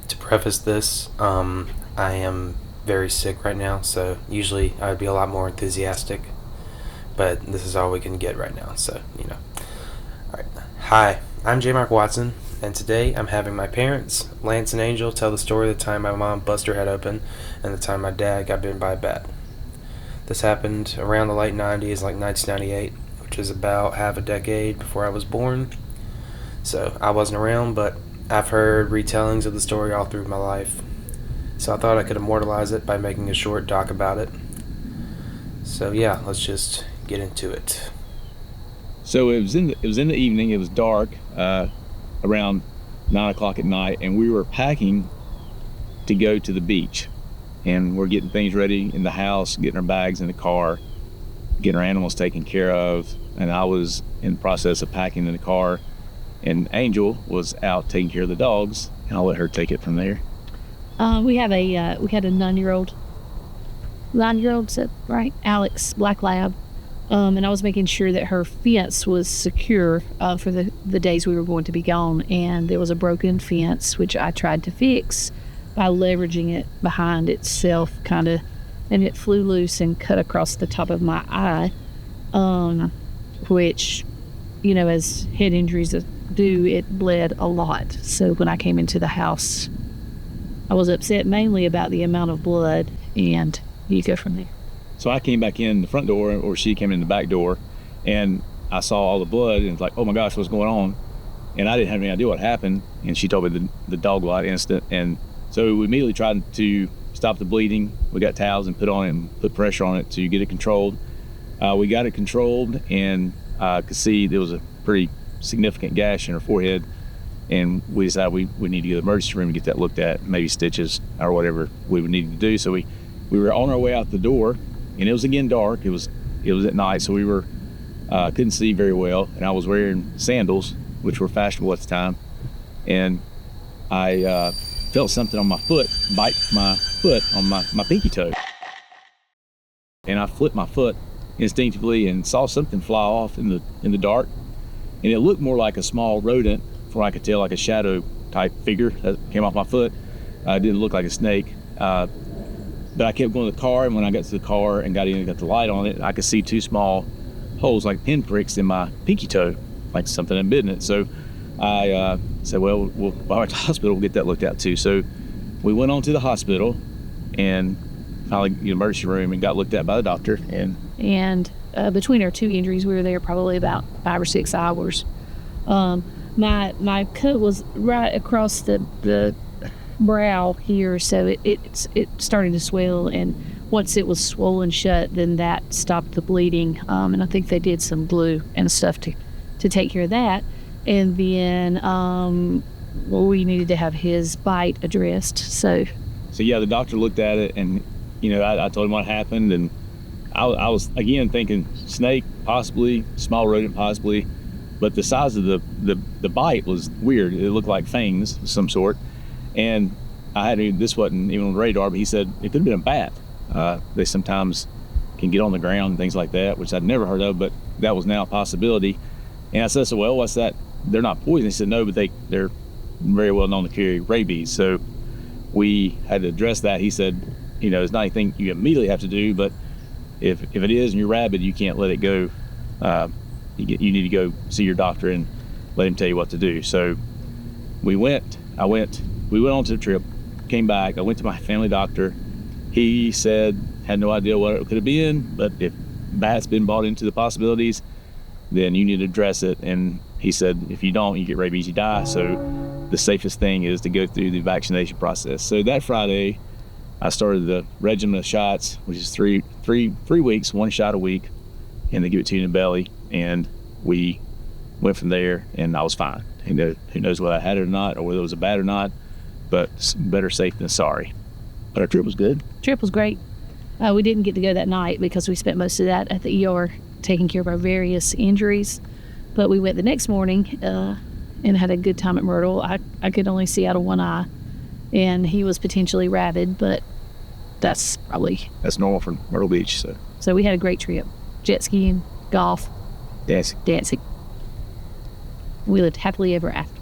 To preface this, I am very sick right now, so usually I would be a lot more enthusiastic, but this is all we can get right now, so, Alright. Hi, I'm JayMark Watson, and today I'm having my parents, Lance and Angel, tell the story of the time my mom busted her head open and the time my dad got bitten by a bat. This happened around the late 90s, like 1998, which is about half a decade before I was born. So I wasn't around, but I've heard retellings of the story all through my life. So I thought I could immortalize it by making a short doc about it. So yeah, let's just get into it. So it was in the evening. It was dark, around 9 o'clock at night, and we were packing to go to the beach. And we're getting things ready in the house, getting our bags in the car, getting our animals taken care of. And I was in the process of packing in the car, and Angel was out taking care of the dogs, and I'll let her take it from there. We had a 9-year-old, is that right? Alex, black lab. And I was making sure that her fence was secure for the days we were going to be gone. And there was a broken fence, which I tried to fix by leveraging it behind itself, kind of, and it flew loose and cut across the top of my eye, which, as head injuries do, it bled a lot. So when I came into the house, I was upset mainly about the amount of blood, and you go from there. So I came back in the front door, or she came in the back door, and I saw all the blood, and it's like, oh my gosh, what's going on? And I didn't have any idea what happened, and she told me the dog bite incident, and so we immediately tried to stop the bleeding. We got towels and put on it and put pressure on it to get it controlled. We got it controlled, and could see there was a pretty significant gash in her forehead, and we decided we need to go to the emergency room to get that looked at, maybe stitches or whatever we would need to do. So we were on our way out the door, and it was again dark. It was at night, so we were couldn't see very well, and I was wearing sandals, which were fashionable at the time, and I felt something on my foot bite my foot on my pinky toe, and I flipped my foot instinctively and saw something fly off in the dark, and it looked more like a small rodent, from what I could tell, like a shadow type figure that came off my foot. It didn't look like a snake, but I kept going to the car, and when I got to the car and got in and got the light on it, I could see two small holes like pinpricks in my pinky toe, like something had bitten it. So I said, well, we'll go to the hospital, we'll get that looked at too. So we went on to the hospital and finally the emergency room and got looked at by the doctor. And between our two injuries, we were there probably about 5 or 6 hours. My cut was right across the brow here, so it started to swell, and once it was swollen shut, then that stopped the bleeding, and I think they did some glue and stuff to take care of that. And then we needed to have his bite addressed. So yeah, the doctor looked at it, and I told him what happened, and I was again thinking snake possibly, small rodent possibly, but the size of the bite was weird. It looked like fangs of some sort, and this wasn't even on the radar, but he said it could have been a bat. They sometimes can get on the ground and things like that, which I'd never heard of, but that was now a possibility. And I said, so well, what's that? They're not poisonous. He said, no, but they're very well known to carry rabies. So we had to address that. He said, it's not anything you immediately have to do, but if it is and you're rabid, you can't let it go. You need to go see your doctor and let him tell you what to do. So we went on to the trip, came back. I went to my family doctor. He said, had no idea what it could have been, but if bats been brought into the possibilities, then you need to address it. And he said, if you don't, you get rabies, you die. So the safest thing is to go through the vaccination process. So that Friday, I started the regimen of shots, which is three weeks, 1 shot a week, and they give it to you in the belly. And we went from there, and I was fine. Who knows whether I had it or not, or whether it was a bat or not, but better safe than sorry. But our trip was good. Trip was great. We didn't get to go that night because we spent most of that at the ER taking care of our various injuries. But we went the next morning and had a good time at Myrtle. I could only see out of one eye, and he was potentially rabid, but that's normal for Myrtle Beach. So we had a great trip. Jet skiing, golf, dancing. We lived happily ever after.